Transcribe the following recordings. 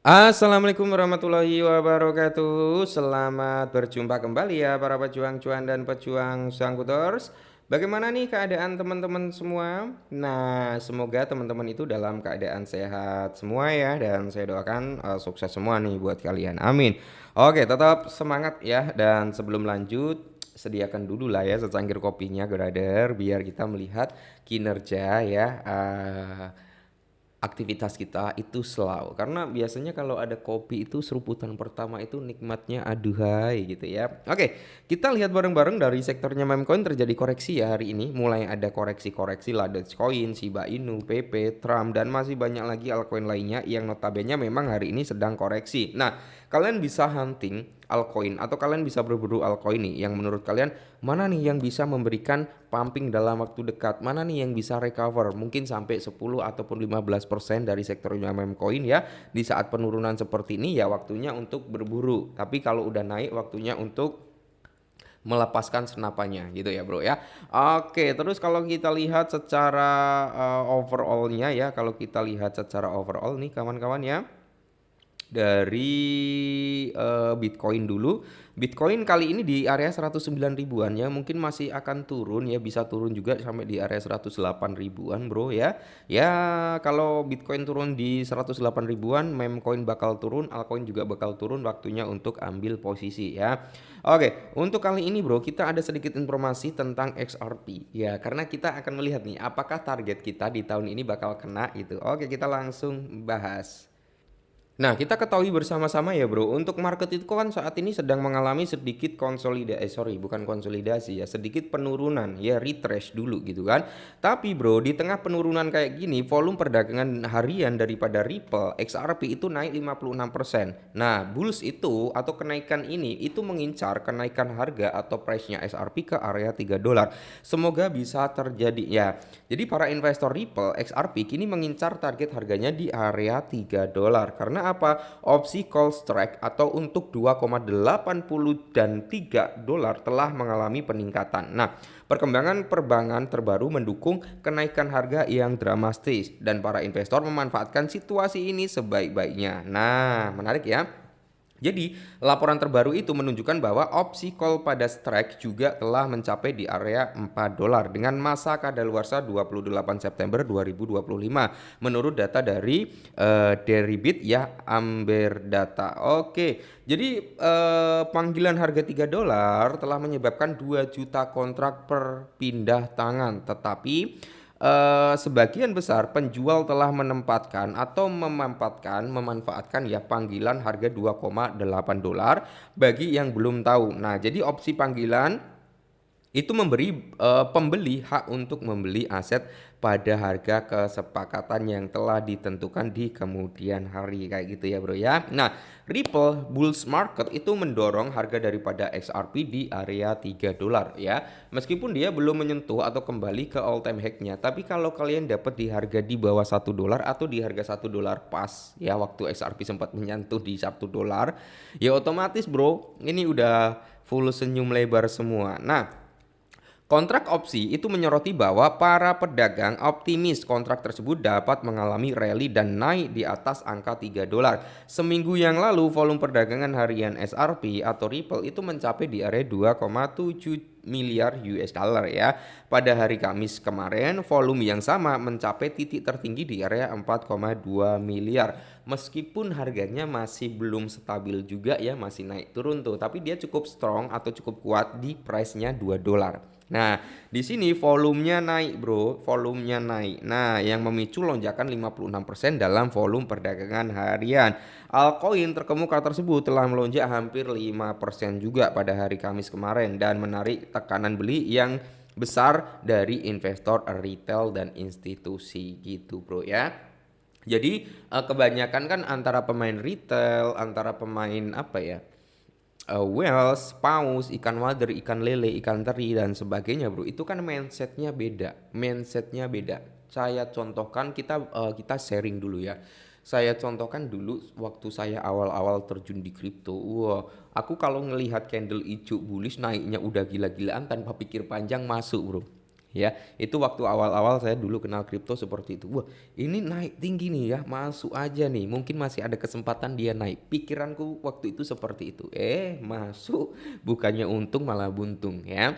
Assalamualaikum warahmatullahi wabarakatuh. Selamat berjumpa kembali ya para pejuang cuan dan pejuang Sangkuters. Bagaimana nih keadaan teman-teman semua? Nah, semoga teman-teman itu dalam keadaan sehat semua ya, dan saya doakan sukses semua nih buat kalian. Amin. Oke, tetap semangat ya, dan sebelum lanjut sediakan dulu lah ya secangkir kopinya, brother, biar kita melihat kinerja ya. Aktivitas kita itu slow, karena biasanya kalau ada kopi itu seruputan pertama itu nikmatnya aduhai gitu ya. Oke, kita lihat bareng-bareng dari sektornya meme coin terjadi koreksi ya hari ini. Mulai ada koreksi-koreksi lah Dogecoin, Shiba Inu, PP, Trump, dan masih banyak lagi altcoin lainnya yang notabene memang hari ini sedang koreksi. Nah, kalian bisa hunting altcoin atau kalian bisa berburu altcoin nih yang menurut kalian mana nih yang bisa memberikan pumping dalam waktu dekat, mana nih yang bisa recover mungkin sampai 10 ataupun 15% dari sektornya meme coin ya. Di saat penurunan seperti ini ya waktunya untuk berburu, tapi kalau udah naik waktunya untuk melepaskan senapannya gitu ya bro ya. Oke, terus kalau kita lihat secara overallnya ya, kalau kita lihat secara overall nih kawan-kawan ya, dari Bitcoin dulu. Bitcoin kali ini di area 109 ribuan ya, mungkin masih akan turun ya, bisa turun juga sampai di area 108 ribuan bro ya. Ya kalau Bitcoin turun di 108 ribuan, meme coin bakal turun, altcoin juga bakal turun, waktunya untuk ambil posisi ya. Oke, untuk kali ini bro kita ada sedikit informasi tentang XRP ya, karena kita akan melihat nih apakah target kita di tahun ini bakal kena gitu. Oke, kita langsung bahas. Nah, kita ketahui bersama-sama ya bro, untuk market itu kan saat ini sedang mengalami sedikit konsolidasi, bukan konsolidasi ya, sedikit penurunan ya, retrace dulu gitu kan. Tapi bro, di tengah penurunan kayak gini, volume perdagangan harian daripada Ripple XRP itu naik 56%. Nah, bulls itu atau kenaikan ini itu mengincar kenaikan harga atau price-nya XRP ke area 3 dolar. Semoga bisa terjadi ya. Jadi para investor Ripple XRP kini mengincar target harganya di area 3 dolar. Karena apa? Opsi call strike atau untuk 2,80 dan 3 dolar telah mengalami peningkatan. Nah, perkembangan perbankan terbaru mendukung kenaikan harga yang dramatis dan para investor memanfaatkan situasi ini sebaik-baiknya. Nah, menarik ya. Jadi, laporan terbaru itu menunjukkan bahwa opsi call pada strike juga telah mencapai di area 4 dolar dengan masa kadaluarsa 28 September 2025 menurut data dari Deribit ya, Amber Data. Oke, jadi panggilan harga 3 dolar telah menyebabkan 2 juta kontrak per pindah tangan, tetapi sebagian besar penjual telah menempatkan atau memanfaatkan ya panggilan harga 2,8 dolar bagi yang belum tahu. Nah, jadi opsi panggilan itu memberi pembeli hak untuk membeli aset pada harga kesepakatan yang telah ditentukan di kemudian hari kayak gitu ya bro ya. Nah, Ripple bulls market itu mendorong harga daripada XRP di area 3 dolar ya. Meskipun dia belum menyentuh atau kembali ke all time high-nya, tapi kalau kalian dapat di harga di bawah 1 dolar atau di harga 1 dolar pas ya, waktu XRP sempat menyentuh di 1 dolar, ya otomatis bro ini udah full senyum lebar semua. Nah, kontrak opsi itu menyoroti bahwa para pedagang optimis kontrak tersebut dapat mengalami rally dan naik di atas angka 3 dolar. Seminggu yang lalu volume perdagangan harian SRP atau Ripple itu mencapai di area 2,7 miliar US dollar ya. Pada hari Kamis kemarin volume yang sama mencapai titik tertinggi di area 4,2 miliar. Meskipun harganya masih belum stabil juga ya, masih naik turun tuh, tapi dia cukup strong atau cukup kuat di price-nya 2 dolar. Nah, di sini volumenya naik, bro, volumenya naik. Nah, yang memicu lonjakan 56% dalam volume perdagangan harian. Altcoin terkemuka tersebut telah melonjak hampir 5% juga pada hari Kamis kemarin dan menarik tekanan beli yang besar dari investor retail dan institusi gitu, bro ya. Jadi kebanyakan kan antara pemain retail, antara pemain apa ya, whales, paus, ikan wader, ikan lele, ikan teri dan sebagainya bro, itu kan mindsetnya beda. Saya contohkan, kita sharing dulu ya. Saya contohkan dulu waktu saya awal-awal terjun di kripto. Wah, aku kalau ngelihat candle hijau bullish naiknya udah gila-gilaan tanpa pikir panjang masuk bro. Ya, itu waktu awal-awal saya dulu kenal kripto seperti itu. Wah, ini naik tinggi nih ya, masuk aja nih. Mungkin masih ada kesempatan dia naik. Pikiranku waktu itu seperti itu. Masuk, bukannya untung malah buntung ya.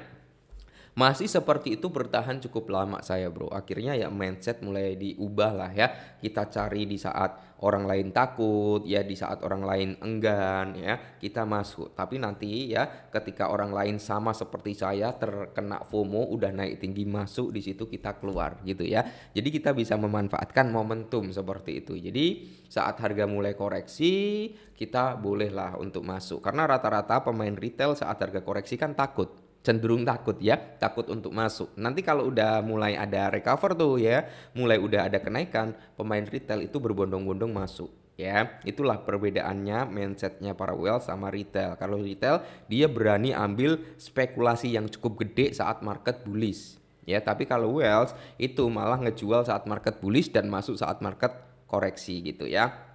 Masih seperti itu bertahan cukup lama saya bro. Akhirnya ya mindset mulai diubah lah ya. Kita cari di saat orang lain takut, ya di saat orang lain enggan ya, kita masuk. Tapi nanti ya ketika orang lain sama seperti saya terkena FOMO udah naik tinggi masuk di situ kita keluar gitu ya. Jadi kita bisa memanfaatkan momentum seperti itu. Jadi saat harga mulai koreksi kita bolehlah untuk masuk. Karena rata-rata pemain retail saat harga koreksi kan takut, cenderung takut ya, takut untuk masuk. Nanti kalau udah mulai ada recover tuh ya, mulai udah ada kenaikan, pemain retail itu berbondong-bondong masuk ya. Itulah perbedaannya mindsetnya para wealth sama retail. Kalau retail dia berani ambil spekulasi yang cukup gede saat market bullish ya, tapi kalau wealth itu malah ngejual saat market bullish dan masuk saat market koreksi gitu ya.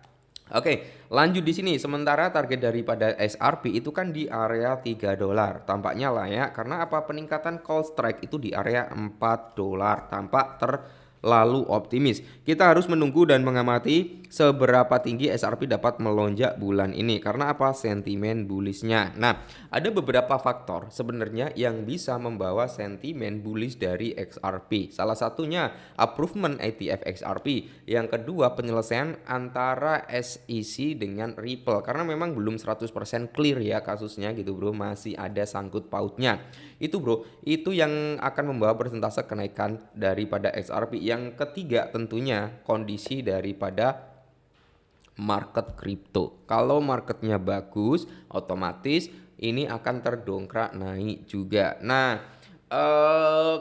Oke, lanjut di sini. Sementara target daripada SRP itu kan di area 3 dolar. Tampaknya lah ya. Karena apa? Peningkatan call strike itu di area 4 dolar. Tampak terlalu optimis. Kita harus menunggu dan mengamati seberapa tinggi SRP dapat melonjak bulan ini. Karena apa? Sentimen bullishnya. Nah, ada beberapa faktor sebenarnya yang bisa membawa sentimen bullish dari XRP. Salah satunya approvement ETF XRP. Yang kedua penyelesaian antara SEC dengan Ripple. Karena memang belum 100% clear ya kasusnya gitu bro. Masih ada sangkut pautnya. Itu bro, itu yang akan membawa persentase kenaikan daripada XRP. Yang ketiga tentunya kondisi daripada market kripto. Kalau marketnya bagus, otomatis ini akan terdongkrak naik juga. Nah,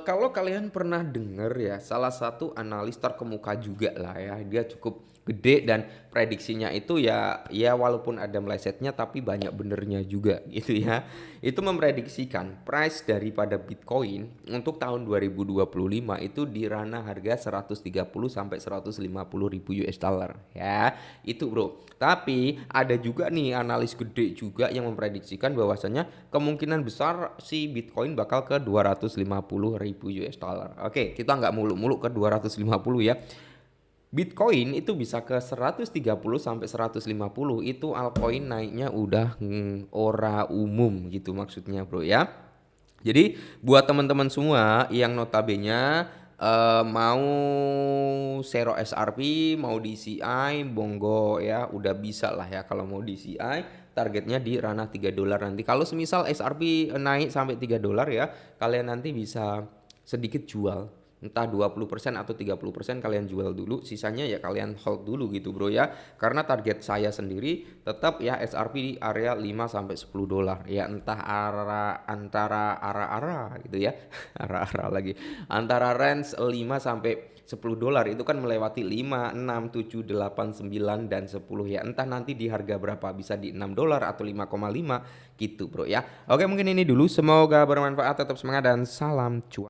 kalau kalian pernah dengar ya, salah satu analis terkemuka juga lah ya, dia cukup gede dan prediksinya itu ya walaupun ada melesetnya tapi banyak benernya juga gitu ya. Itu memprediksikan price daripada Bitcoin untuk tahun 2025 itu di ranah harga 130 sampai 150 ribu US dollar ya. Itu bro. Tapi ada juga nih analis gede juga yang memprediksikan bahwasanya kemungkinan besar si Bitcoin bakal ke 250 ribu US dollar. Oke, kita nggak muluk-muluk ke 250 ya. Bitcoin itu bisa ke 130 sampai 150, itu altcoin naiknya udah ora umum gitu maksudnya bro ya. Jadi buat teman-teman semua yang notabene mau Zero SRP, mau DCI, monggo ya, udah bisa lah ya. Kalau mau DCI targetnya di ranah 3 dolar nanti. Kalau semisal SRP naik sampai 3 dolar ya, kalian nanti bisa sedikit jual. Entah 20% atau 30% kalian jual dulu, sisanya ya kalian hold dulu gitu bro ya. Karena target saya sendiri tetap ya SRP di area 5 sampai 10 dolar. Ya entah antara gitu ya. Arah-arah lagi. Antara range 5 sampai 10 dolar itu kan melewati 5, 6, 7, 8, 9 dan 10 ya. Entah nanti di harga berapa, bisa di 6 dolar atau 5,5 gitu bro ya. Oke, mungkin ini dulu, semoga bermanfaat, tetap semangat dan salam cuan.